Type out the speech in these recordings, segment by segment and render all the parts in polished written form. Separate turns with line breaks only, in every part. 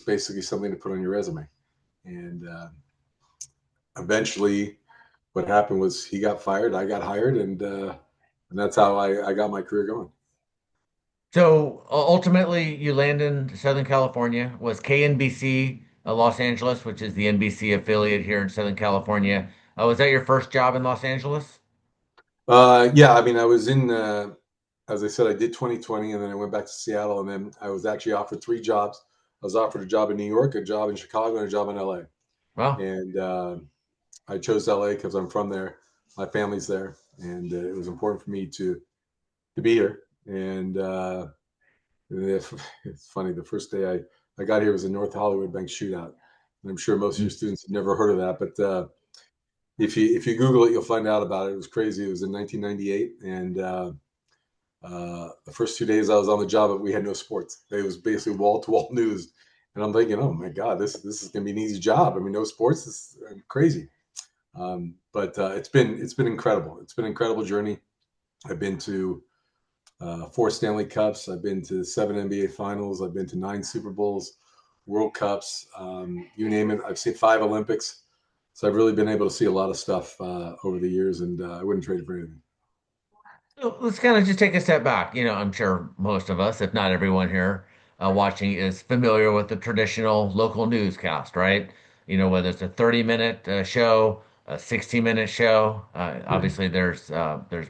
basically something to put on your resume. And eventually, what happened was he got fired, I got hired, and that's how I got my career going.
So ultimately, you land in Southern California. Was KNBC Los Angeles, which is the NBC affiliate here in Southern California? Was that your first job in Los Angeles?
Yeah, I mean, I was in, as I said, I did 2020, and then I went back to Seattle, and then I was actually offered three jobs. I was offered a job in New York, a job in Chicago, and a job in LA.
Well,
And I chose LA because I'm from there. My family's there, and it was important for me to be here. And it's funny, the first day I got here was a North Hollywood bank shootout. And I'm sure most of your students have never heard of that, but if you Google it, you'll find out about it. It was crazy. It was in 1998, and the first 2 days I was on the job, we had no sports. It was basically wall to wall news, and I'm thinking, oh my god, this is going to be an easy job. I mean, no sports. This is crazy. But it's been incredible. It's been an incredible journey. I've been to four Stanley Cups. I've been to seven NBA Finals. I've been to nine Super Bowls, World Cups, you name it. I've seen five Olympics. So I've really been able to see a lot of stuff over the years, and I wouldn't trade it for anything.
so let's kind of just take a step back. I'm sure most of us, if not everyone here watching, is familiar with the traditional local newscast, right? Whether it's a 30-minute show, a 60-minute show. Obviously, there's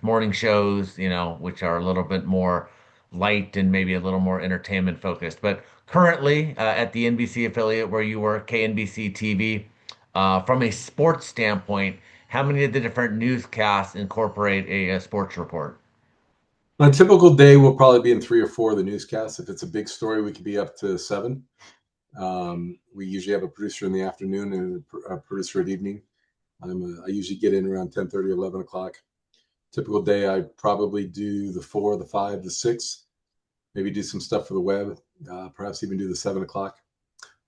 morning shows, which are a little bit more light and maybe a little more entertainment focused. But currently, at the NBC affiliate where you work, KNBC TV, from a sports standpoint, how many of the different newscasts incorporate a sports report?
On a typical day, we'll probably be in three or four of the newscasts. If it's a big story, we could be up to seven. We usually have a producer in the afternoon and a producer at evening. I usually get in around 10:30, 11 o'clock. Typical day, I probably do the four, the five, the six, maybe do some stuff for the web, perhaps even do the 7 o'clock.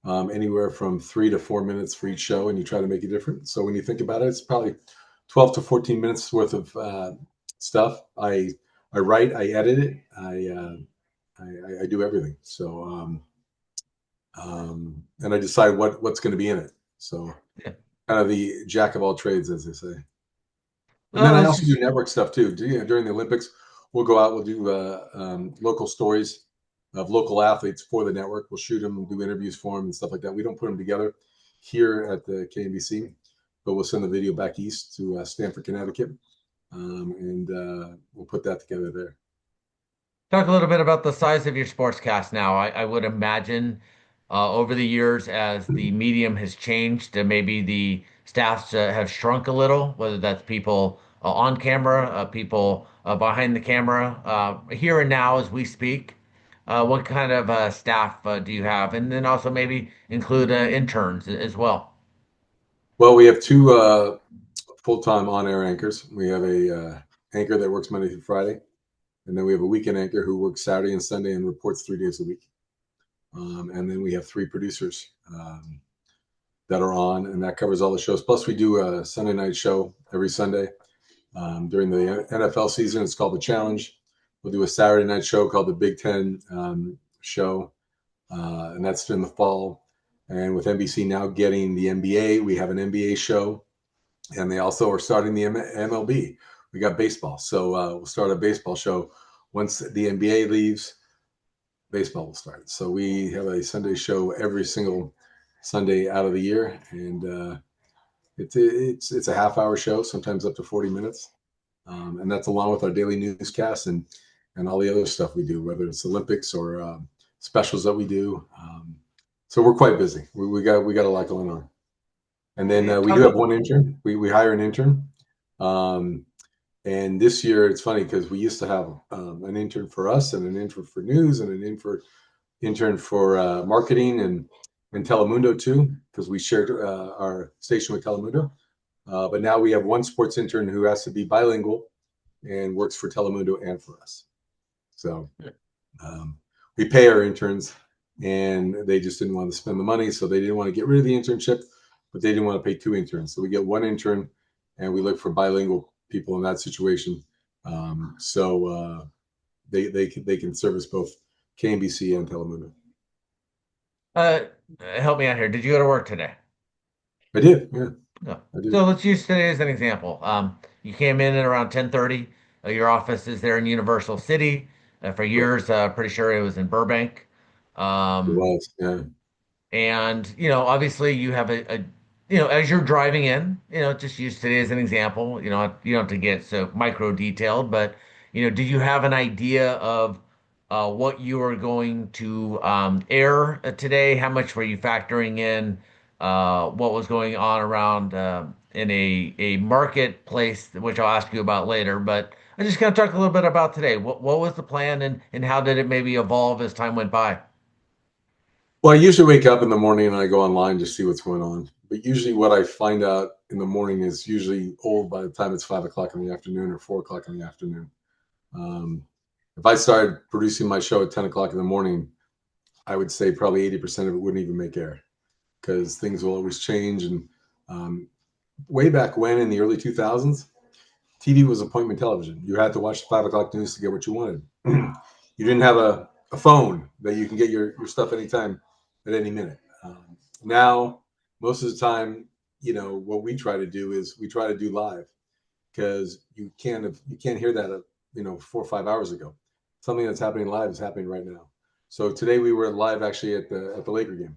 Anywhere from 3 to 4 minutes for each show, and you try to make it different. So when you think about it, it's probably 12 to 14 minutes worth of stuff. I write, I edit it, I do everything. So and I decide what's going to be in it. So
Yeah.
kind of the jack of all trades, as they say. And then
Well,
I
let's
also do
just
network stuff too. During the Olympics, we'll go out, we'll do local stories of local athletes for the network. We'll shoot them, do interviews for them, and stuff like that. We don't put them together here at the KNBC, but we'll send the video back east to Stamford, Connecticut, and we'll put that together there.
talk a little bit about the size of your sportscast now. I would imagine over the years, as the medium has changed, maybe the staffs have shrunk a little, whether that's people on camera, people behind the camera. Here and now, as we speak, what kind of staff do you have? And then also maybe include interns as well.
Well, we have two full-time on-air anchors. We have a anchor that works Monday through Friday, and then we have a weekend anchor who works Saturday and Sunday and reports 3 days a week. And then we have three producers that are on, and that covers all the shows. Plus, we do a Sunday night show every Sunday during the NFL season. It's called the Challenge. We'll do a Saturday night show called the Big Ten show, and that's in the fall. And with NBC now getting the NBA, we have an NBA show, and they also are starting the MLB. We got baseball, so we'll start a baseball show once the NBA leaves. Baseball will start. So we have a Sunday show every single Sunday out of the year, and it's a half-hour show, sometimes up to 40 minutes, and that's along with our daily newscast and all the other stuff we do, whether it's Olympics or specials that we do. So we're quite busy. We got a lot going on, and then we do
Talk,
have one intern. We hire an intern. Um, and this year it's funny because we used to have an intern for us and an intern for news and an intern for marketing and Telemundo too, because we shared our station with Telemundo. But now we have one sports intern who has to be bilingual and works for Telemundo and for us. So um, we pay our interns, and they just didn't want to spend the money, so they didn't want to get rid of the internship, but they didn't want to pay two interns. So we get one intern, and we look for bilingual people in that situation. So they can service both KNBC and Telemundo.
Uh, Help me out here. Did you go to work today?
I did. Yeah,
No.
I
So
did.
let's use today as an example. You came in at around 10:30. Your office is there in Universal City. For
Correct.
years, pretty sure it was in Burbank.
It
Um,
was. Yeah.
And, obviously you have as you're driving in, just use today as an example. You don't have to get so micro detailed, but, do you have an idea of what you are going to air today? How much were you factoring in? What was going on around in a marketplace, which I'll ask you about later. But I just kind of talk a little bit about today. What was the plan and how did it maybe evolve as time went by?
Well, I usually wake up in the morning and I go online to see what's going on. But usually, what I find out in the morning is usually old by the time it's 5 o'clock in the afternoon or 4 o'clock in the afternoon. Um, if I started producing my show at 10 o'clock in the morning, I would say probably 80% of it wouldn't even make air because things will always change. And um, way back when in the early 2000s, TV was appointment television. You had to watch the 5 o'clock news to get what you wanted. You didn't have a phone that you can get your stuff anytime at any minute. Now, most of the time, what we try to do is we try to do live because you can't hear that 4 or 5 hours ago. Something that's happening live is happening right now. So today we were live actually at the Laker game.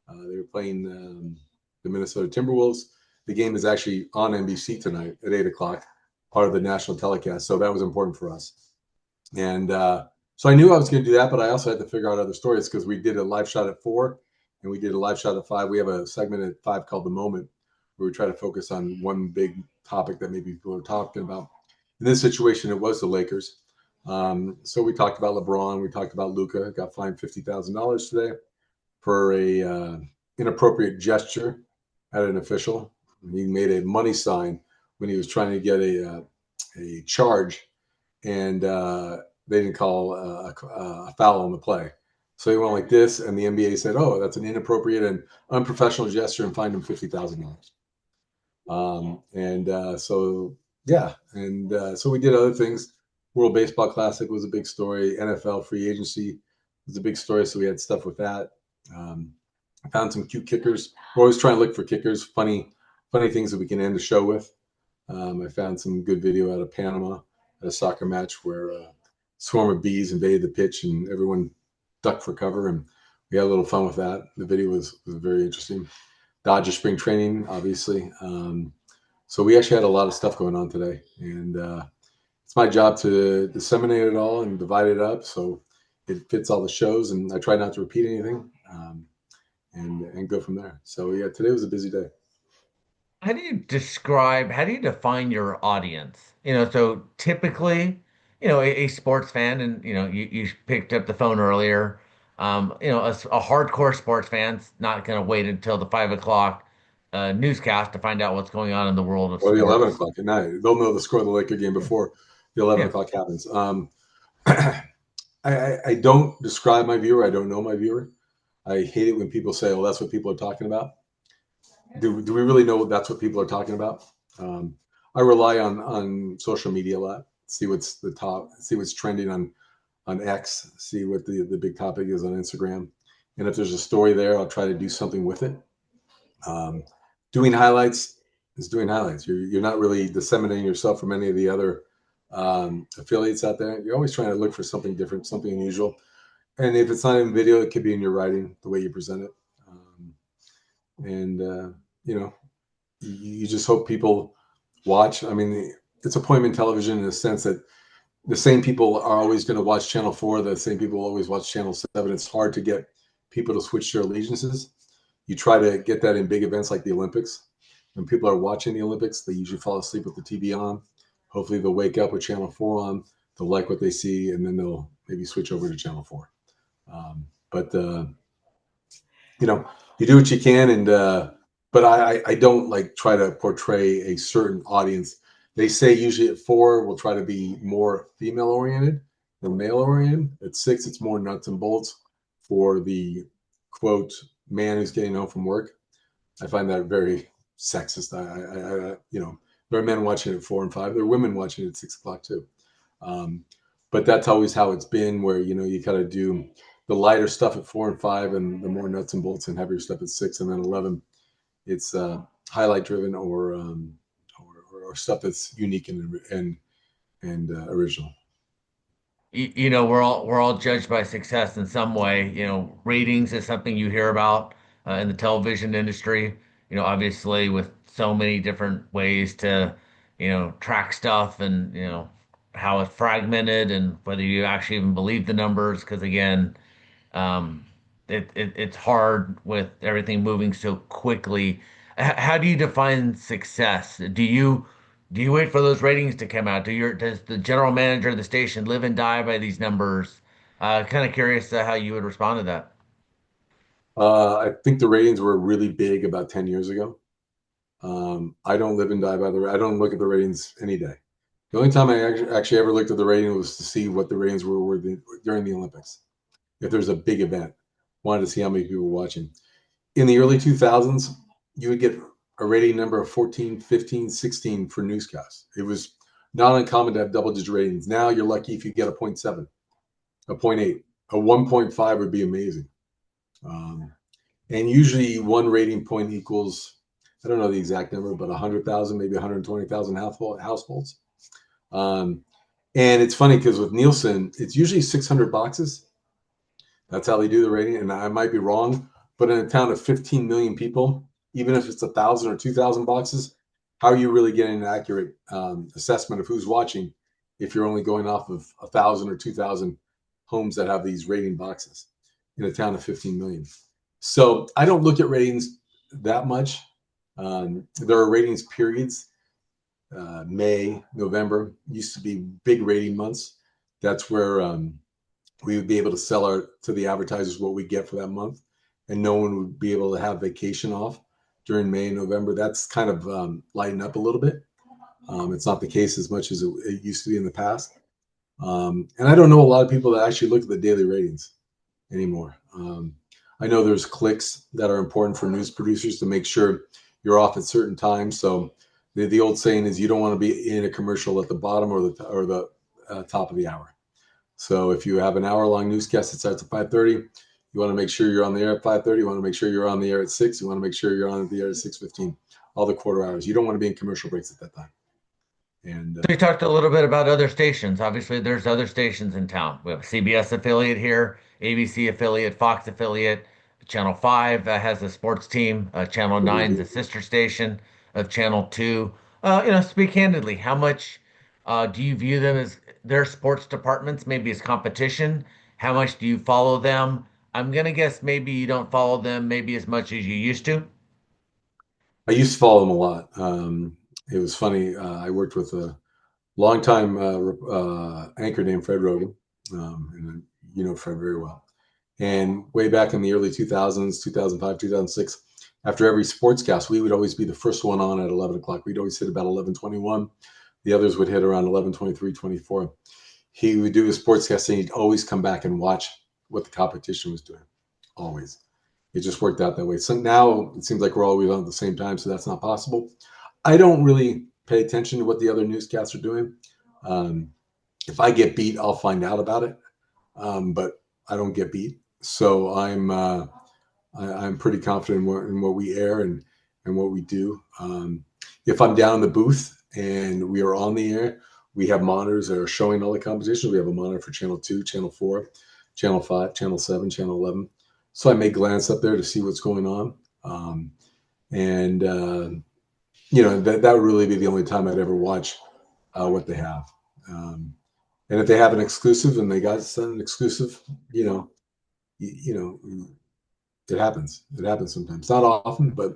They were playing the Minnesota Timberwolves. The game is actually on NBC tonight at 8 o'clock, part of the national telecast. So that was important for us. And so I knew I was going to do that, but I also had to figure out other stories because we did a live shot at 4 and we did a live shot at 5. We have a segment at 5 called The Moment where we try to focus on one big topic that maybe people are talking about. In this situation, it was the Lakers. So we talked about LeBron. We talked about Luca. Got fined $50,000 today for a inappropriate gesture at an official. He made a money sign when he was trying to get a charge, and they didn't call a foul on the play. So he went like this, and the NBA said, "Oh, that's an inappropriate and unprofessional gesture," and fined him $50,000. And so yeah, and so we did other things. World Baseball Classic was a big story. NFL free agency was a big story, so we had stuff with that. Um, I found some cute kickers. We're always trying to look for kickers, funny things that we can end the show with. I found some good video out of Panama at a soccer match where a swarm of bees invaded the pitch and everyone ducked for cover, and we had a little fun with that. The video was very interesting. Dodger spring training, obviously. So we actually had a lot of stuff going on today, and it's my job to disseminate it all and divide it up so it fits all the shows. And I try not to repeat anything, and go from there. So yeah, today was a busy day.
How do you define your audience? So typically, a sports fan, and, you picked up the phone earlier. A hardcore sports fan's not going to wait until the 5 o'clock newscast to find out what's going on in the world of
Or the 11
sports.
o'clock at night. They'll know the score of the Laker game before the 11
Yeah.
o'clock happens. I don't describe my viewer. I don't know my viewer. I hate it when people say, "Oh, that's what people are talking about." Do we really know that's what people are talking about? Um, I rely on social media a lot. See what's the top. See what's trending on X. See what the big topic is on Instagram. And if there's a story there, I'll try to do something with it. Um, Doing highlights is doing highlights. You're not really disseminating yourself from any of the other affiliates out there. You're always trying to look for something different, something unusual. And if it's not in video, it could be in your writing, the way you present it. And you know, you just hope people watch. I mean, it's appointment television in the sense that the same people are always going to watch Channel 4. The same people always watch Channel 7. It's hard to get people to switch their allegiances. You try to get that in big events like the Olympics. When people are watching the Olympics, they usually fall asleep with the TV on. Hopefully, they'll wake up with Channel 4 on. They'll like what they see, and then they'll maybe switch over to Channel 4. But you do what you can, and but I don't like try to portray a certain audience. They say usually at 4 we'll try to be more female oriented than male oriented. At 6 it's more nuts and bolts for the quote man who's getting home from work. I find that very sexist. There are men watching at 4 and 5. There are women watching at 6 o'clock too. Um, but that's always how it's been. Where you kind of do the lighter stuff at 4 and 5, and the more nuts and bolts and heavier stuff at 6, and then 11. It's highlight driven or stuff that's unique and original.
We're all judged by success in some way. Ratings is something you hear about in the television industry. Obviously with so many different ways to, track stuff and, how it's fragmented and whether you actually even believe the numbers. Because again, um, it's hard with everything moving so quickly. How do you define success? Do you wait for those ratings to come out? Does the general manager of the station live and die by these numbers? Kind of curious how you would respond to that.
I think the ratings were really big about 10 years ago. I don't live and die by I don't look at the ratings any day. The only time I actually ever looked at the rating was to see what the ratings during the Olympics. If there's a big event, wanted to see how many people were watching. In the early 2000s, you would get a rating number of 14, 15, 16 for newscasts. It was not uncommon to have double digit ratings. Now you're lucky if you get a 0.7, a zero point 0.8, a 1.5 would be amazing. Um, and usually one rating point equals, I don't know the exact number, but 100,000, maybe 120,000 households. Um, and it's funny because with Nielsen, it's usually 600 boxes. That's how they do the rating. And I might be wrong, but in a town of 15 million people, even if it's 1,000 or 2,000 boxes, how are you really getting an accurate assessment of who's watching if you're only going off of 1,000 or 2,000 homes that have these rating boxes in a town of 15 million? So I don't look at ratings that much. There are ratings periods. May, November used to be big rating months. That's where we would be able to sell to the advertisers what we get for that month, and no one would be able to have vacation off during May and November. That's kind of lightened up a little bit. It's not the case as much as it used to be in the past. And I don't know a lot of people that actually look at the daily ratings anymore. I know there's clicks that are important for news producers to make sure you're off at certain times. So the old saying is you don't want to be in a commercial at the bottom or the top of the hour. So if you have an hour-long newscast that starts at 5:30, you want to make sure you're on the air at 5:30. You want to make sure you're on the air at 6. You want to make sure you're on the air at 6:15. All the quarter hours. You don't want to be in commercial breaks at that time. And
So you talked a little bit about other stations. Obviously, there's other stations in town. We have a CBS affiliate here, ABC affiliate, Fox affiliate. Channel 5 has a sports team. Channel
what do we
9 is a
do?
sister station of Channel 2. Speak candidly, how much do you view them as their sports departments, maybe as competition? How much do you follow them? I'm gonna guess maybe you don't follow them maybe as much as you used to.
I used to follow them a lot. It was funny. I worked with a longtime anchor named Fred Rogan, and you know Fred very well. And way back in the early 2000s, 2005, 2006, after every sportscast, we would always be the first one on at 11 o'clock. We'd always hit about 11:21. The others would hit around 11:23, 24. He would do his sportscast and he'd always come back and watch what the competition was doing. Always. It just worked out that way. So now it seems like we're always on at the same time, so that's not possible. I don't really pay attention to what the other newscasts are doing. Um, if I get beat, I'll find out about it, but I don't get beat. So I'm pretty confident in what we air and what we do. If I'm down in the booth and we are on the air, we have monitors that are showing all the competitions. We have a monitor for Channel 2, Channel 4, Channel 5, Channel 7, Channel 11. So I may glance up there to see what's going on. And that would really be the only time I'd ever watch what they have. And if they have an exclusive and they got an exclusive, you know, you know, it happens. It happens sometimes. Not often, but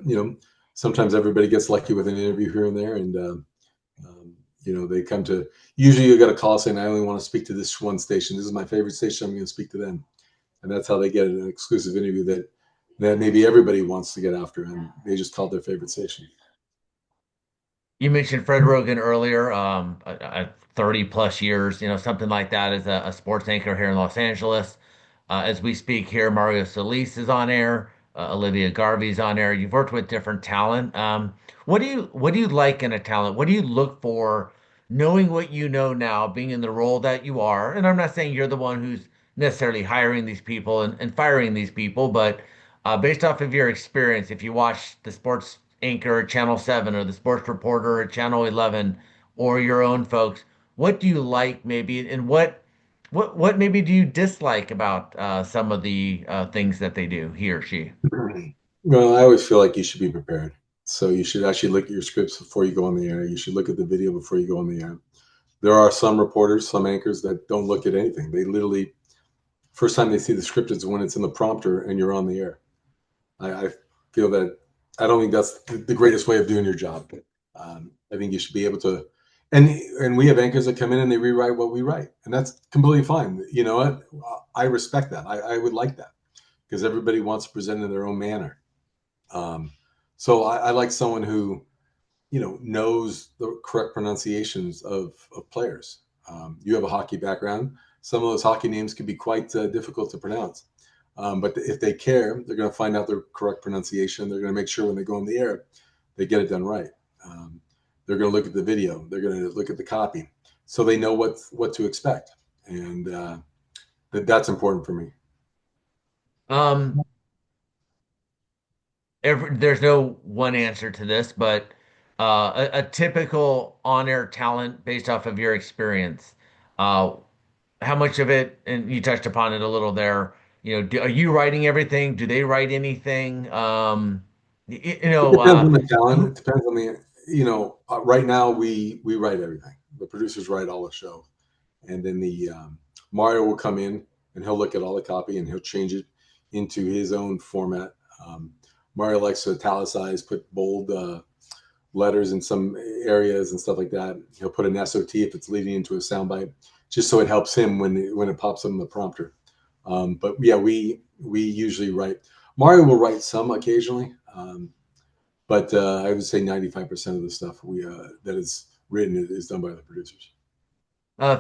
sometimes everybody gets lucky with an interview here and there, and they come to. Usually, you got a call saying, "I only want to speak to this one station. This is my favorite station. I'm going to speak to them," and that's how they get an exclusive interview that maybe everybody wants to get after, and they just called their favorite station.
You mentioned Fred Rogan earlier, 30 plus years, something like that as a sports anchor here in Los Angeles. As we speak here, Mario Solis is on air, Olivia Garvey's on air. You've worked with different talent. What do you like in a talent? What do you look for, knowing what you know now, being in the role that you are? And I'm not saying you're the one who's necessarily hiring these people and firing these people, but based off of your experience, if you watch the sports anchor at Channel 7 or the sports reporter at Channel 11 or your own folks, what do you like maybe, and what maybe do you dislike about some of the things that they do, he or she?
Well, I always feel like you should be prepared. So you should actually look at your scripts before you go on the air. You should look at the video before you go on the air. There are some reporters, some anchors that don't look at anything. They literally, first time they see the script is when it's in the prompter and you're on the air. I feel that I don't think that's the greatest way of doing your job. I think you should be able to, and we have anchors that come in and they rewrite what we write, and that's completely fine. You know what? I respect that. I would like that because everybody wants to present in their own manner. Um, so I like someone who knows the correct pronunciations of players. You have a hockey background. Some of those hockey names can be quite difficult to pronounce. But if they care, they're going to find out the correct pronunciation. They're going to make sure when they go on the air, they get it done right. Um, they're going to look at the video. They're going to look at the copy, so they know what to expect, and that's important for me.
Um, there's no one answer to this, but a typical on-air talent based off of your experience, uh, how much of it, and you touched upon it a little there, are you writing everything? Do they write anything?
It depends on the talent.
Who,
It depends on the right now we write everything. The producers write all the show, and then the Mario will come in and he'll look at all the copy and he'll change it into his own format. Um, Mario likes to italicize, put bold letters in some areas and stuff like that. He'll put an SOT if it's leading into a soundbite, just so it helps him when it pops up in the prompter. But yeah, we usually write. Mario will write some occasionally, but I would say 95% of the stuff we that is written is done by the producers.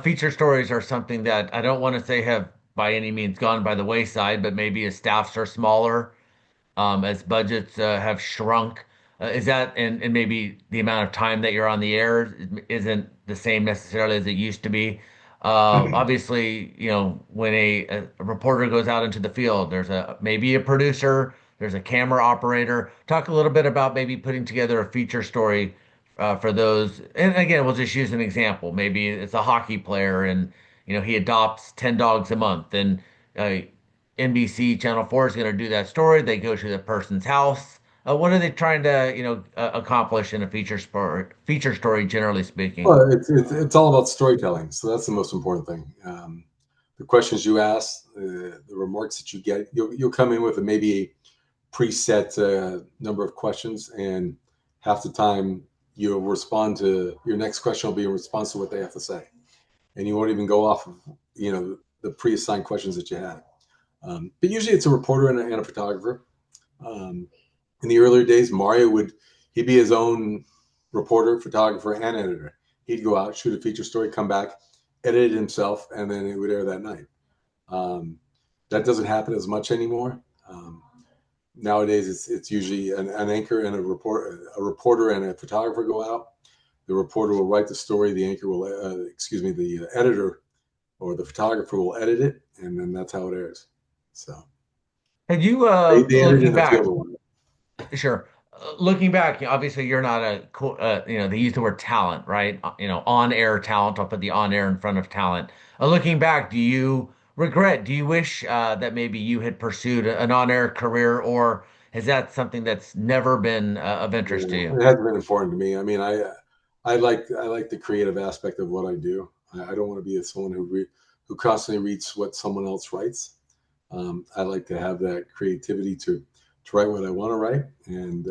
feature stories are something that I don't want to say have by any means gone by the wayside, but maybe as staffs are smaller, as budgets have shrunk. Is that and maybe the amount of time that you're on the air isn't the same necessarily as it used to be. Obviously, when a reporter goes out into the field, there's maybe a producer, there's a camera operator. Talk a little bit about maybe putting together a feature story for those. And again, we'll just use an example. Maybe it's a hockey player, and he adopts 10 dogs a month, and uh, NBC Channel 4 is going to do that story. They go to the person's house. What are they trying to, accomplish in a feature story, generally speaking?
Well, it's all about storytelling, so that's the most important thing. The questions you ask, the remarks that you get, you'll come in with maybe a preset number of questions, and half the time you'll respond to your next question will be in response to what they have to say, and you won't even go off of the pre-assigned questions that you had. But usually it's a reporter and a photographer. Um, in the earlier days, Mario he'd be his own reporter, photographer, and editor. He'd go out, shoot a feature story, come back, edit it himself, and then it would air that night. Um, that doesn't happen as much anymore. Nowadays, it's usually an anchor and a reporter and a photographer go out. The reporter will write the story. The anchor will, the editor or the photographer will edit it, and then that's how it airs. So
And you,
they edit in
looking
the field
back,
a lot.
sure. Looking back, obviously you're not they use the word talent, right? On-air talent. I'll put the on-air in front of talent. Looking back, do you wish that maybe you had pursued an on-air career, or is that something that's never been of interest to
Yeah,
you?
it has been important to me. I mean, I like the creative aspect of what I do. I don't want to be someone who constantly reads what someone else writes. I like to have that creativity to write what I want to write, and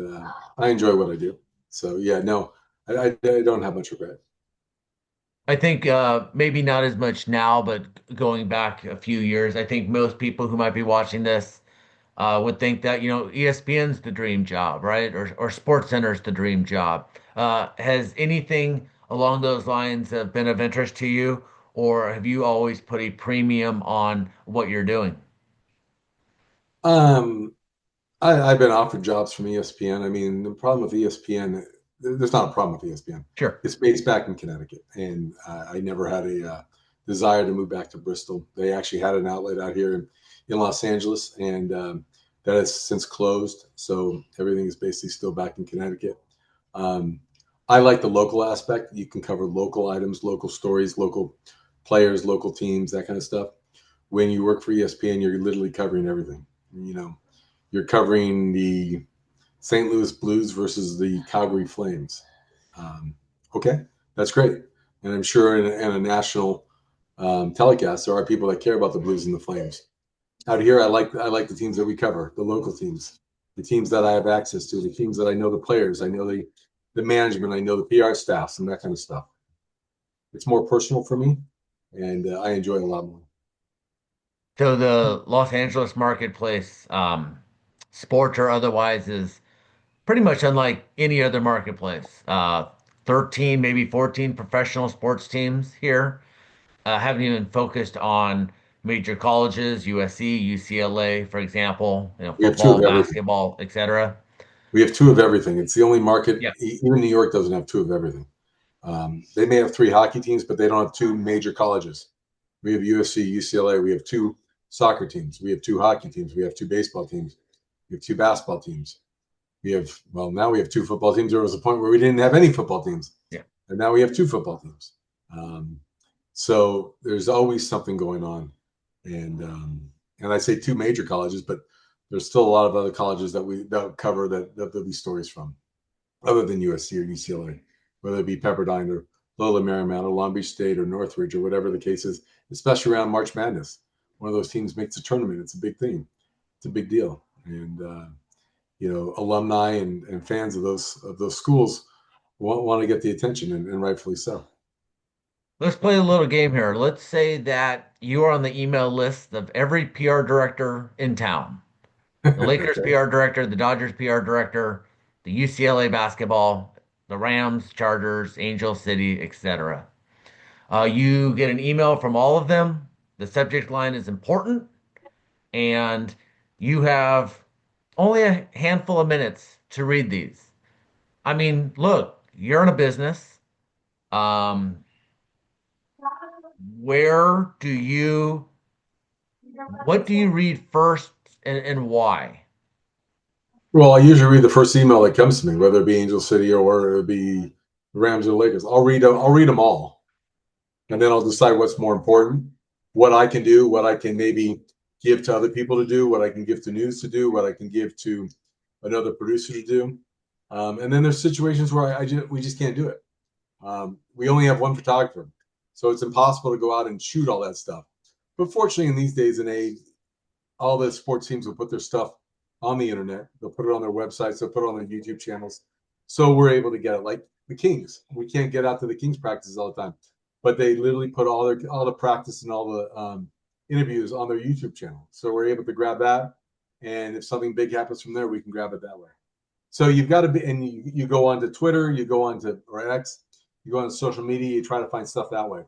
I enjoy what I do. So yeah, no, I don't have much regret.
I think maybe not as much now, but going back a few years, I think most people who might be watching this would think that ESPN's the dream job, right? Or Sports Center's the dream job. Has anything along those lines been of interest to you, or have you always put a premium on what you're doing?
Um, I've been offered jobs from ESPN. I mean, the problem with ESPN, there's not a problem with ESPN.
Sure.
It's based back in Connecticut, and I never had desire to move back to Bristol. They actually had an outlet out here in Los Angeles, and that has since closed. So everything is basically still back in Connecticut. Um, I like the local aspect. You can cover local items, local stories, local players, local teams, that kind of stuff. When you work for ESPN, you're literally covering everything. You know, you're covering the St. Louis Blues versus the Calgary Flames. Um, okay, that's great. And I'm sure in a national telecast, there are people that care about the Blues and the Flames. Out here, I like the teams that we cover, the local teams, the teams that I have access to, the teams that I know the players, I know the management, I know the PR staffs, and that kind of stuff. It's more personal for me, and I enjoy it a lot more.
So the Los Angeles marketplace, sports or otherwise, is pretty much unlike any other marketplace. 13, maybe 14 professional sports teams here. Haven't even focused on major colleges, USC, UCLA, for example,
We have two
football,
of everything.
basketball, etc.
We have two of everything. It's the only market.
Yeah.
Even New York doesn't have two of everything. They may have three hockey teams, but they don't have two major colleges. We have USC, UCLA. We have two soccer teams. We have two hockey teams. We have two baseball teams. We have two basketball teams. We have, well, now we have two football teams. There was a point where we didn't have any football teams,
Yeah.
and now we have two football teams. Um, so there's always something going on, and I say two major colleges, but there's still a lot of other colleges that cover that there'll be stories from, other than USC or UCLA, whether it be Pepperdine or Loyola Marymount or Long Beach State or Northridge or whatever the case is, especially around March Madness. One of those teams makes a tournament. It's a big thing. It's a big deal. And alumni and fans of those schools want to get the attention, and rightfully so.
Let's play a little game here. Let's say that you are on the email list of every PR director in town. The Lakers
Okay.
PR director, the Dodgers PR director, the UCLA basketball, the Rams, Chargers, Angel City, etc. You get an email from all of them. The subject line is important, and you have only a handful of minutes to read these. I mean, look, you're in a business. Um, where do you, what do you read first and why?
Well, I usually read the first email that comes to me, whether it be Angel City or it be the Rams or the Lakers. I'll read them all, and then I'll decide what's more important, what I can do, what I can maybe give to other people to do, what I can give to news to do, what I can give to another producer to do. And then there's situations where we just can't do it. We only have one photographer, so it's impossible to go out and shoot all that stuff. But fortunately, in these days and age, all the sports teams will put their stuff on the internet. They'll put it on their websites. They'll put it on their YouTube channels. So we're able to get it. Like the Kings, we can't get out to the Kings practices all the time, but they literally put all the practice and all the interviews on their YouTube channel. So we're able to grab that, and if something big happens from there, we can grab it that way. So you've got to be, and you go on to Twitter, you go on to or X, you go on to social media, you try to find stuff that way,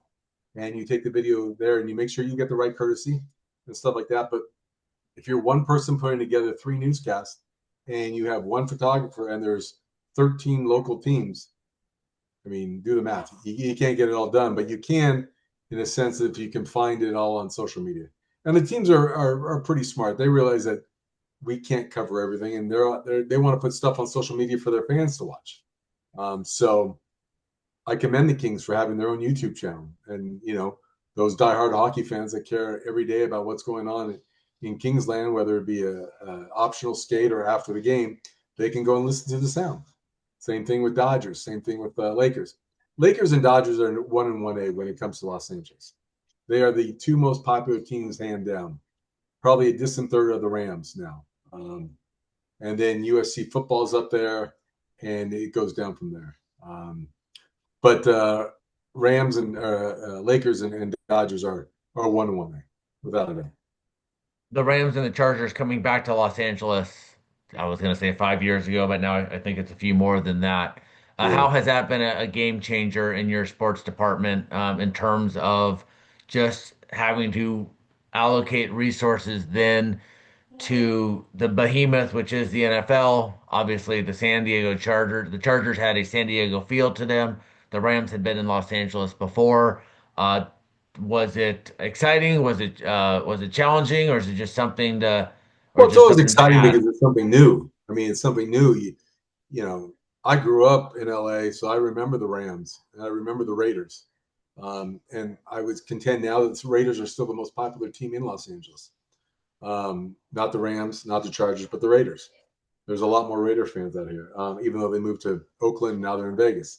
and you take the video there, and you make sure you get the right courtesy and stuff like that. But if you're one person putting together three newscasts and you have one photographer and there's 13 local teams, I mean, do the math. You can't get it all done, but you can, in a sense, if you can find it all on social media. And the teams are pretty smart. They realize that we can't cover everything, and they want to put stuff on social media for their fans to watch. So I commend the Kings for having their own YouTube channel, and those diehard hockey fans that care every day about what's going on in Kingsland, whether it be a optional skate or after the game, they can go and listen to the sound. Same thing with Dodgers. Same thing with Lakers. Lakers and Dodgers are 1-1A when it comes to Los Angeles. They are the two most popular teams, hand down. Probably a distant third of the Rams now. And then USC football is up there, and it goes down from there. But Rams and Lakers and Dodgers are 1-1A without a doubt.
The Rams and the Chargers coming back to Los Angeles. I was going to say 5 years ago, but now I think it's a few more than that.
Yeah.
How has that been a game changer in your sports department in terms of just having to allocate resources then to the behemoth, which is the NFL? Obviously, the San Diego Chargers. The Chargers had a San Diego feel to them. The Rams had been in Los Angeles before. Uh, Was it exciting? Was it challenging, or is it just something to, or
Well, it's
just
always
something to
exciting
add?
because it's something new. I mean, it's something new. You know, I grew up in LA, so I remember the Rams and I remember the Raiders. And I would contend now that the Raiders are still the most popular team in Los Angeles. Not the Rams, not the Chargers, but the Raiders. There's a lot more Raider fans out here, even though they moved to Oakland. Now they're in Vegas.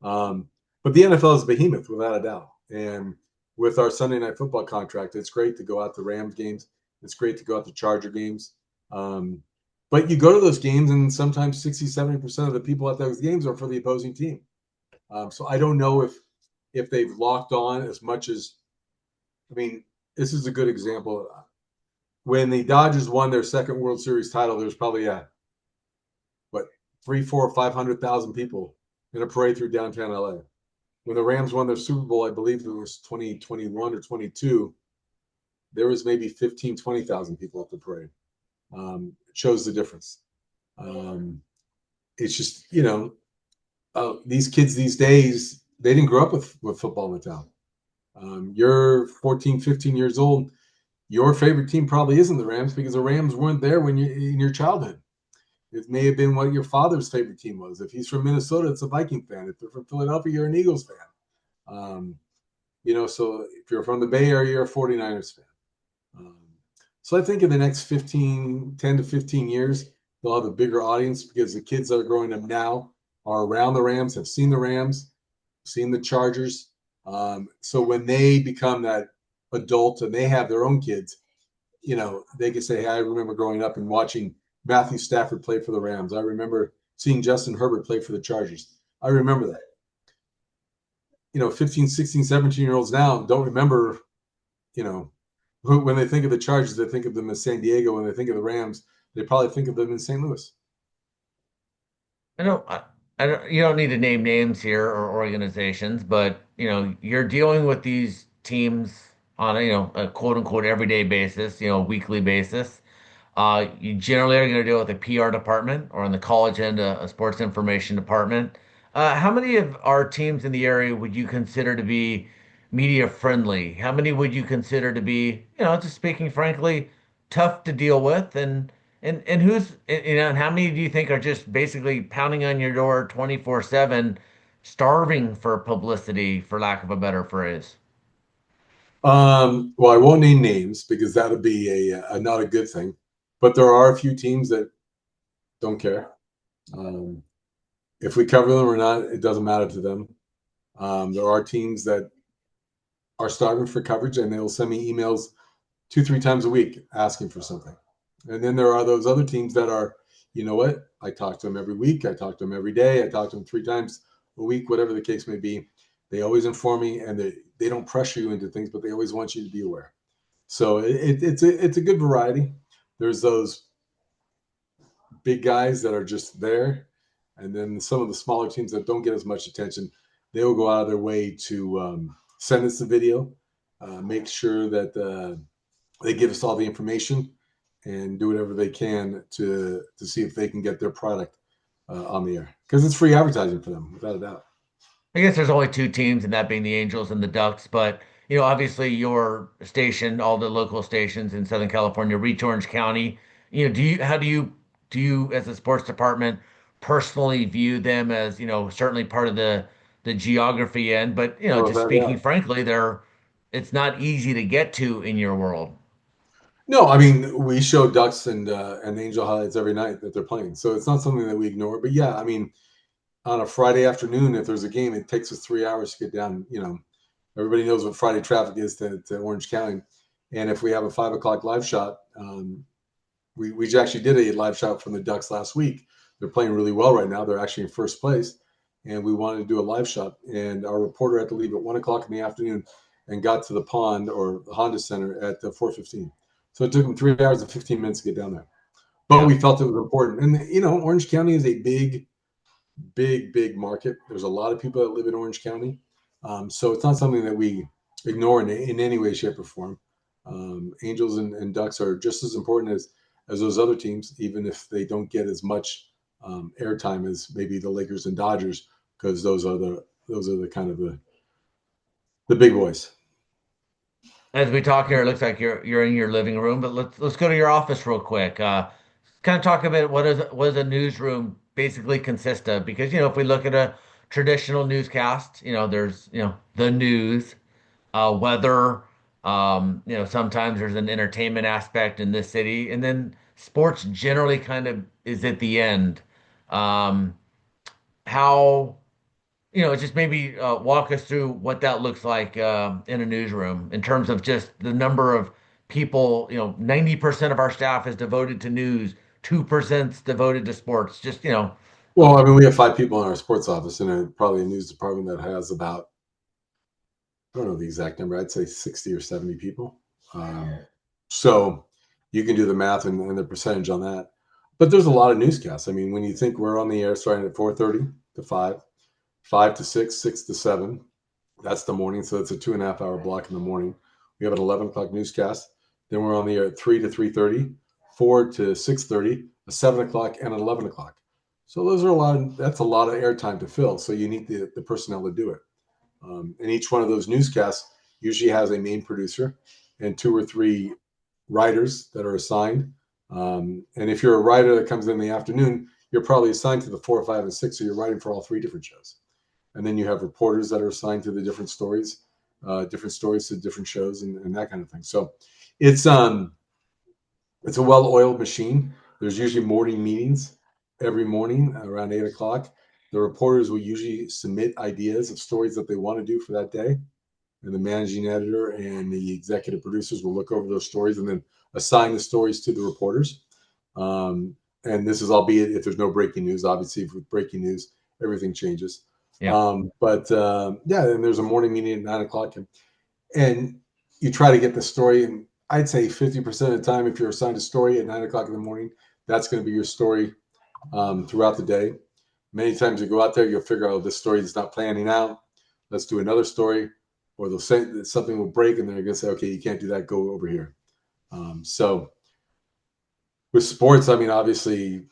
Um, but the NFL is a behemoth without a doubt. And with our Sunday night football contract, it's great to go out to Rams games. It's great to go out to Charger games. Um, but you go to those games, and sometimes 60, 70% of the people at those games are for the opposing team. So I don't know if they've locked on as much as, I mean, this is a good example. When the Dodgers won their second World Series title, there's probably what, three, four, 500,000 people in a parade through downtown LA. When the Rams won their Super Bowl, I believe it was 2021 or 22, there was maybe 15, 20,000 people at the parade. It shows the difference. Um, it's just, these kids these days, they didn't grow up with football in the town. You're 14, 15 years old. Your favorite team probably isn't the Rams because the Rams weren't there when you in your childhood. It may have been what your father's favorite team was. If he's from Minnesota, it's a Viking fan. If they're from Philadelphia, you're an Eagles fan. Um, so if you're from the Bay Area, you're a 49ers fan. Um, so I think in the next 10 to 15 years, they'll have a bigger audience because the kids that are growing up now are around the Rams, have seen the Rams, seen the Chargers. So when they become that adult and they have their own kids, they can say, hey, I remember growing up and watching Matthew Stafford play for the Rams. I remember seeing Justin Herbert play for the Chargers. I remember that. 15, 16, 17-year-olds now don't remember, you know, when they think of the Chargers, they think of them as San Diego. When they think of the Rams, they probably think of them in St. Louis.
I don't, I don't, you don't need to name names here or organizations, but you're dealing with these teams on a quote unquote everyday basis, weekly basis. You generally are going to deal with a PR department or on the college end, a sports information department. How many of our teams in the area would you consider to be media friendly? How many would you consider to be, just speaking frankly, tough to deal with? And who's, and how many do you think are just basically pounding on your door 24/7, starving for publicity, for lack of a better phrase?
Well, I won't name names because that would be a not a good thing. But there are a few teams that don't care. Um, if we cover them or not, it doesn't matter to them. There are teams that are starving for coverage and they'll send me emails 2, 3 times a week asking for something. And then there are those other teams that are, you know what? I talk to them every week. I talk to them every day. I talk to them 3 times a week, whatever the case may be. They always inform me and they don't pressure you into things, but they always want you to be aware. So it's a good variety. There's those big guys that are just there, and then some of the smaller teams that don't get as much attention, they will go out of their way to send us the video, make sure that they give us all the information, and do whatever they can to see if they can get their product on the air because it's free advertising for them, without a doubt.
I guess there's only two teams, and that being the Angels and the Ducks. But obviously your station, all the local stations in Southern California reach Orange County. How do you, as a sports department, personally view them as certainly part of the geography end, but
Oh,
just
without a
speaking
doubt.
frankly, it's not easy to get to in your world.
No, I mean we show Ducks and Angel highlights every night that they're playing, so it's not something that we ignore. But yeah, I mean on a Friday afternoon, if there's a game, it takes us 3 hours to get down. Everybody knows what Friday traffic is to Orange County. And if we have a 5 o'clock live shot, we actually did a live shot from the Ducks last week. They're playing really well right now. They're actually in first place. And we wanted to do a live shot. And our reporter had to leave at 1 o'clock in the afternoon and got to the pond or the Honda Center at 4:15. So it took them 3 hours and 15 minutes to get down there. But
Yeah.
we felt it was important. And, Orange County is a big, big, big market. There's a lot of people that live in Orange County. So it's not something that we ignore in any way, shape, or form. Angels and Ducks are just as important as those other teams, even if they don't get as much airtime as maybe the Lakers and Dodgers, because those are the kind of the big boys.
As we talk here, it looks like you're in your living room, but let's go to your office real quick. Kind of talk about what does a newsroom basically consist of? Because if we look at a traditional newscast, there's the news, weather, sometimes there's an entertainment aspect in this city, and then sports generally kind of is at the end. Um, how just maybe walk us through what that looks like in a newsroom in terms of just the number of people. 90% of our staff is devoted to news, 2% is devoted to sports. Just, uh,
Well, I mean, we have 5 people in our sports office and probably a news department that has about, I don't know the exact number. I'd say 60 or 70 people. Um, so you can do the math and the percentage on that. But there's a lot of newscasts. I mean, when you think we're on the air starting at 4:30 to 5, 5 to 6, 6 to 7, that's the morning. So it's a 2.5 hour block in the morning. We have an 11 o'clock newscast. Then we're on the air at 3 to 3:30, 4 to 6:30, a 7 o'clock, and an 11 o'clock. So those are that's a lot of airtime to fill. So you need the personnel to do it. And each one of those newscasts usually has a main producer and 2 or 3 writers that are assigned. And if you're a writer that comes in the afternoon, you're probably assigned to the 4, 5, and 6. So you're writing for all 3 different shows. And then you have reporters that are assigned to the different stories to different shows and that kind of thing. So it's um it's a well-oiled machine. There's usually morning meetings every morning around 8 o'clock. The reporters will usually submit ideas of stories that they want to do for that day, and the managing editor and the executive producers will look over those stories and then assign the stories to the reporters. Um, and this is albeit if there's no breaking news. Obviously, with breaking news, everything changes.
yeah.
But yeah, and there's a morning meeting at 9 o'clock, and you try to get the story. And I'd say 50% of the time, if you're assigned a story at 9 o'clock in the morning, that's going to be your story throughout the day. Many times you go out there, you'll figure out, oh, this story is not planning out. Let's do another story. Or they'll say that something will break, and they're going to say, okay, you can't do that. Go over here. So with sports, I mean, obviously,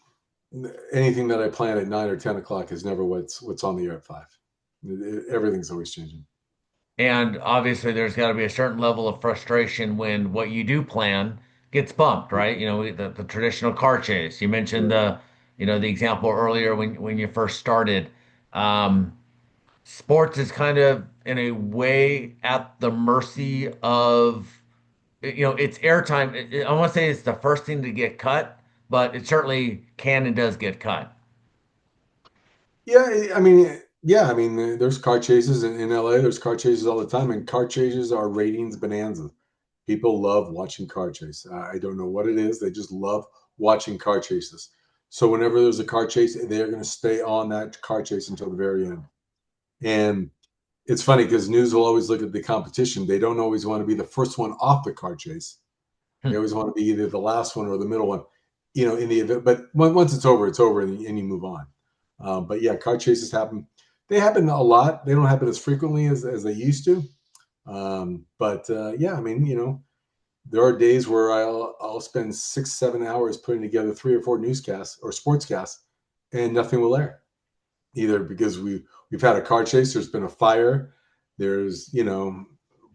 anything that I plan at 9 or 10 o'clock is never what's on the air at 5. Everything's always changing.
And obviously, there's got to be a certain level of frustration when what you do plan gets bumped, right? The traditional car chase. You mentioned
Right.
the example earlier when you first started. Um, Sports is kind of in a way at the mercy of it's airtime. I want to say it's the first thing to get cut, but it certainly can and does get cut.
Yeah, I mean, yeah, I mean, there's car chases in LA. There's car chases all the time, and car chases are ratings bonanza. People love watching car chase. I don't know what it is. They just love watching car chases. So whenever there's a car chase, they're going to stay on that car chase until the very end. And it's funny because news will always look at the competition. They don't always want to be the first one off the car chase. They
Hmm.
always want to be either the last one or the middle one, in the event. But once it's over, and you move on. But yeah, car chases happen. They happen a lot. They don't happen as frequently as they used to. But yeah, I mean, there are days where I'll spend 6, 7 hours putting together 3 or 4 newscasts or sportscasts, and nothing will air either because we've had a car chase. There's been a fire. There's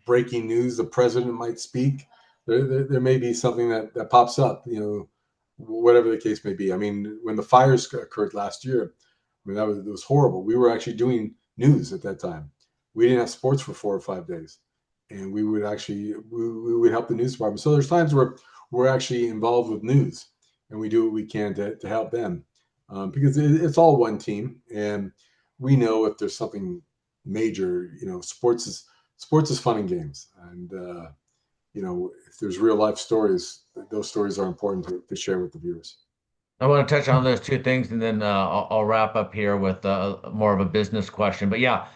breaking news. The president might speak. There may be something that pops up. Whatever the case may be. I mean, when the fires occurred last year, I mean it was horrible. We were actually doing news at that time. We didn't have sports for 4 or 5 days, and we would help the news department. So there's times where we're actually involved with news, and we do what we can to help them because it's all one team, and we know if there's something major. Sports is fun and games, and if there's real life stories, those stories are important to share with the viewers.
I want to touch on those two things, and then I'll wrap up here with more of a business question. But yeah,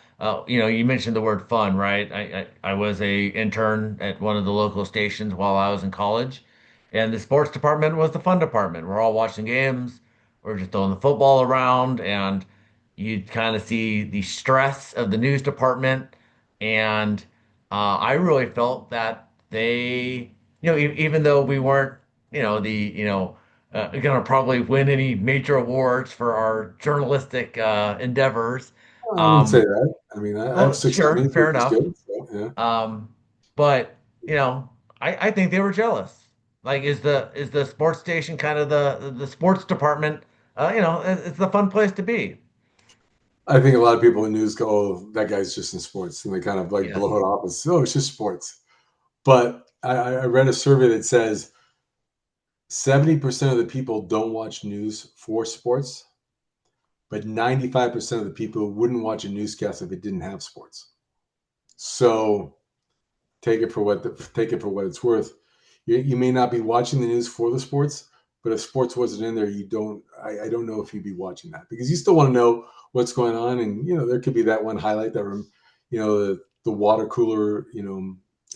you mentioned the word fun, right? I was a intern at one of the local stations while I was in college, and the sports department was the fun department. We're all watching games, we're just throwing the football around, and you kind of see the stress of the news department. And I really felt that they, even though we weren't, the going to probably win any major awards for our journalistic endeavors.
I wouldn't say
Um,
that. I mean, I have
well, sure,
succeeded,
fair
which is
enough.
good. So, yeah.
Um, but you know, I think they were jealous. Like, is the sports station kind of the sports department? It's the fun place to be.
I think a lot of people in news go, "Oh, that guy's just in sports," and they kind of like blow
Yes.
it off as, "Oh, it's just sports." But I read a survey that says 70% of the people don't watch news for sports, but 95% of the people wouldn't watch a newscast if it didn't have sports. So take it for what it's worth. You may not be watching the news for the sports, but if sports wasn't in there, you don't. I don't know if you'd be watching that because you still want to know what's going on, and there could be that one highlight that the water cooler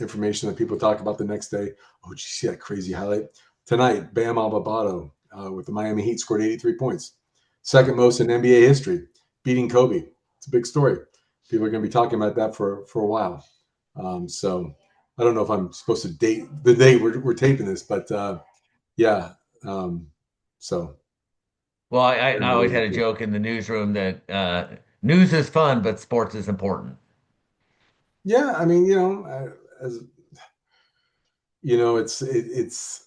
information that people talk about the next day. Oh, did you see that crazy highlight tonight? Bam Adebayo with the Miami Heat scored 83 points, second most in NBA history, beating Kobe. It's a big story. People are going to be talking about that for a while. So I don't know if I'm supposed to date the day we're taping this, but yeah. Um, so
Well, I always had a joke in the newsroom that news is fun, but sports is important.
yeah, I mean, as it's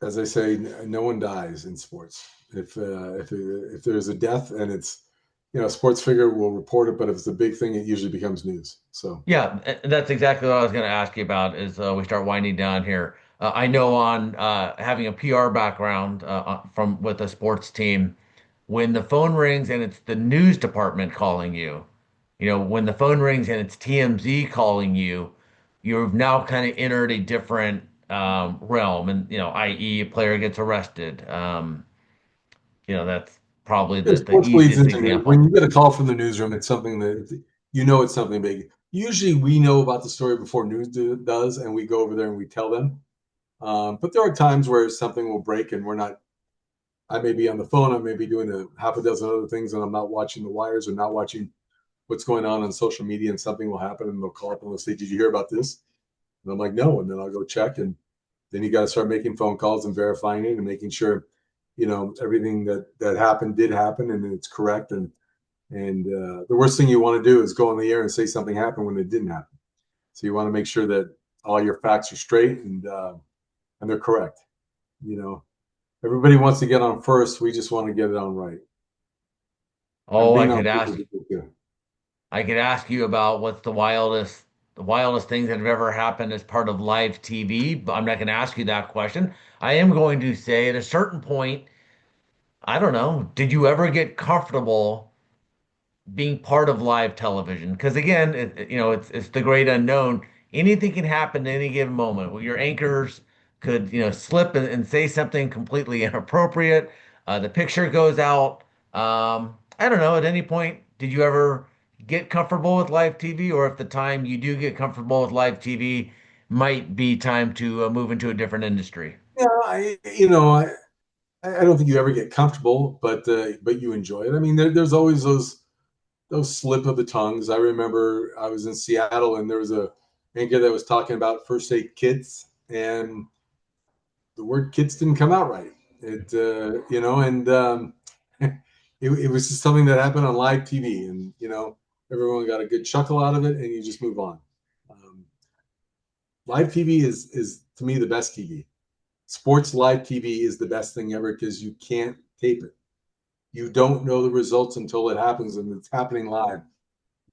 as I say, no one dies in sports. If there's a death and it's a sports figure will report it, but if it's a big thing, it usually becomes news. So
Yeah, that's exactly what I was going to ask you about as we start winding down here. I know on having a PR background from with a sports team, when the phone rings and it's the news department calling you, when the phone rings and it's TMZ calling you, you've now kind of entered a different realm, and i.e., a player gets arrested. That's probably
yeah,
the
sports bleeds
easiest
into news. When
example.
you get a call from the newsroom, it's something that it's something big. Usually, we know about the story before does, and we go over there and we tell them. But there are times where something will break and we're not. I may be on the phone. I may be doing a half a dozen other things, and I'm not watching the wires or not watching what's going on social media. And something will happen, and they'll call up and they'll say, "Did you hear about this?" And I'm like, "No." And then I'll go check, and then you got to start making phone calls and verifying it and making sure everything that happened did happen and it's correct. And the worst thing you want to do is go on the air and say something happened when it didn't happen. So you want to make sure that all your facts are straight and they're correct. You know, everybody wants to get on first. We just want to get it on right. And
Oh,
being on first is good too.
I could ask you about what's the wildest things that have ever happened as part of live TV, but I'm not going to ask you that question. I am going to say at a certain point, I don't know, did you ever get comfortable being part of live television? Because again, it's the great unknown. Anything can happen at any given moment. Well, your anchors could slip and say something completely inappropriate. The picture goes out. I don't know. At any point, did you ever get comfortable with live TV, or if the time you do get comfortable with live TV might be time to move into a different industry?
Yeah, I don't think you ever get comfortable, but you enjoy it. I mean, there's always those slip of the tongues. I remember I was in Seattle and there was a anchor that was talking about first aid kits, and the word "kits" didn't come out right. And it was just something that happened on live TV, and everyone got a good chuckle out of it, and you just move on. Um, Live TV is to me the best TV. Sports live TV is the best thing ever because you can't tape it. You don't know the results until it happens, and it's happening live.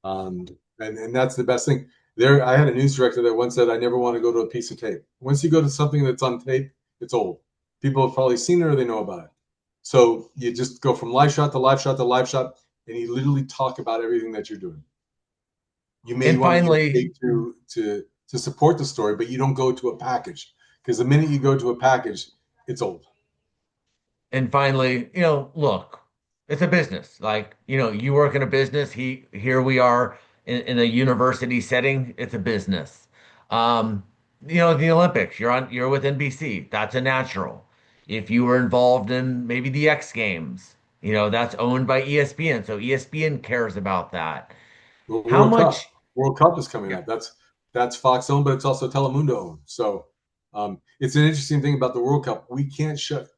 Um, and that's the best thing. I had a news director that once said, "I never want to go to a piece of tape. Once you go to something that's on tape, it's old. People have probably seen it or they know about it. So you just go from live shot to live shot to live shot, and you literally talk about everything that you're doing. You may
And
want to use
finally,
tape to support the story, but you don't go to a package because the minute you go to a package, it's old.
And finally, look, it's a business. Like, you work in a business. Here we are in a university setting. It's a business. Um, the Olympics, you're with NBC. That's a natural. If you were involved in maybe the X Games, that's owned by ESPN. So ESPN cares about that.
The
How
World Cup.
much?
World Cup is coming
Yeah.
up. That's Fox owned, but it's also Telemundo owned. So it's an interesting thing about the World Cup. We can't shut.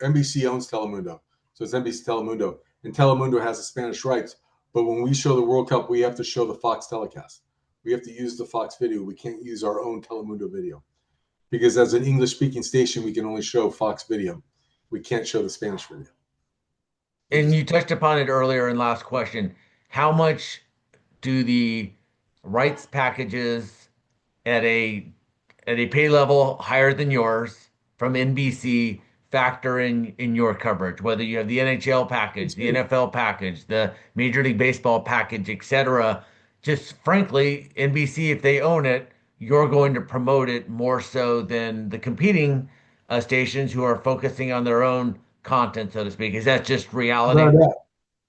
NBC owns Telemundo, so it's NBC Telemundo, and Telemundo has the Spanish rights. But when we show the World Cup, we have to show the Fox telecast. we have to use the Fox video. We can't use our own Telemundo video because as an English speaking station, we can only show Fox video. We can't show the Spanish video. We
And
just
you touched upon it earlier in last question. How much do the rights packages at a pay level higher than yours from NBC factor in your coverage, whether you have the NHL package,
it's
the
huge.
NFL package, the Major League Baseball package, etc. Just frankly, NBC, if they own it, you're going to promote it more so than the competing stations who are focusing on their own content, so to speak. Is that just
No
reality?
doubt.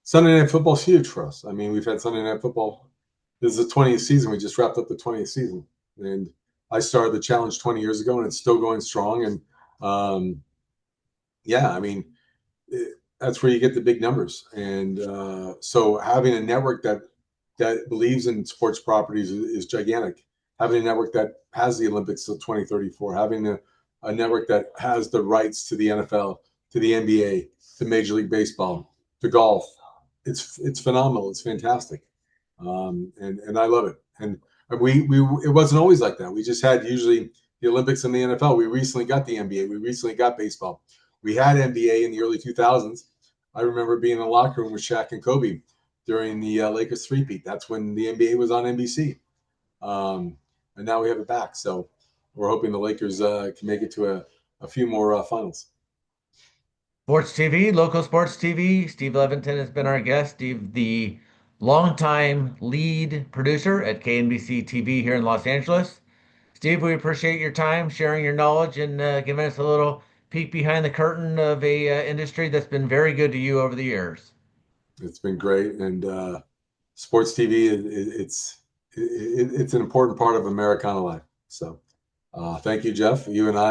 Sunday Night Football is huge for us. I mean, we've had Sunday Night Football. This is the 20th season. We just wrapped up the 20th season. And I started the challenge 20 years ago, and it's still going strong. And yeah, I mean, that's where you get the big numbers. And so having a network that believes in sports properties is gigantic. Having a network that has the Olympics till 2034, having a network that has the rights to the NFL, to the NBA, to Major League Baseball, to golf, it's phenomenal. It's fantastic, and I love it. And we it wasn't always like that. We just had usually the Olympics and the NFL. We recently got the NBA. We recently got baseball. We had NBA in the early 2000s. I remember being in the locker room with Shaq and Kobe during the Lakers three-peat. That's when the NBA was on NBC. And now we have it back. So we're hoping the Lakers can make it to a few more finals.
Sports TV, local sports TV. Steve Leveton has been our guest. Steve, the longtime lead producer at KNBC TV here in Los Angeles. Steve, we appreciate your time, sharing your knowledge, and giving us a little peek behind the curtain of a industry that's been very good to you over the years.
It's been great. And sports TV, it's an important part of Americana life. So thank you, Jeff. You and I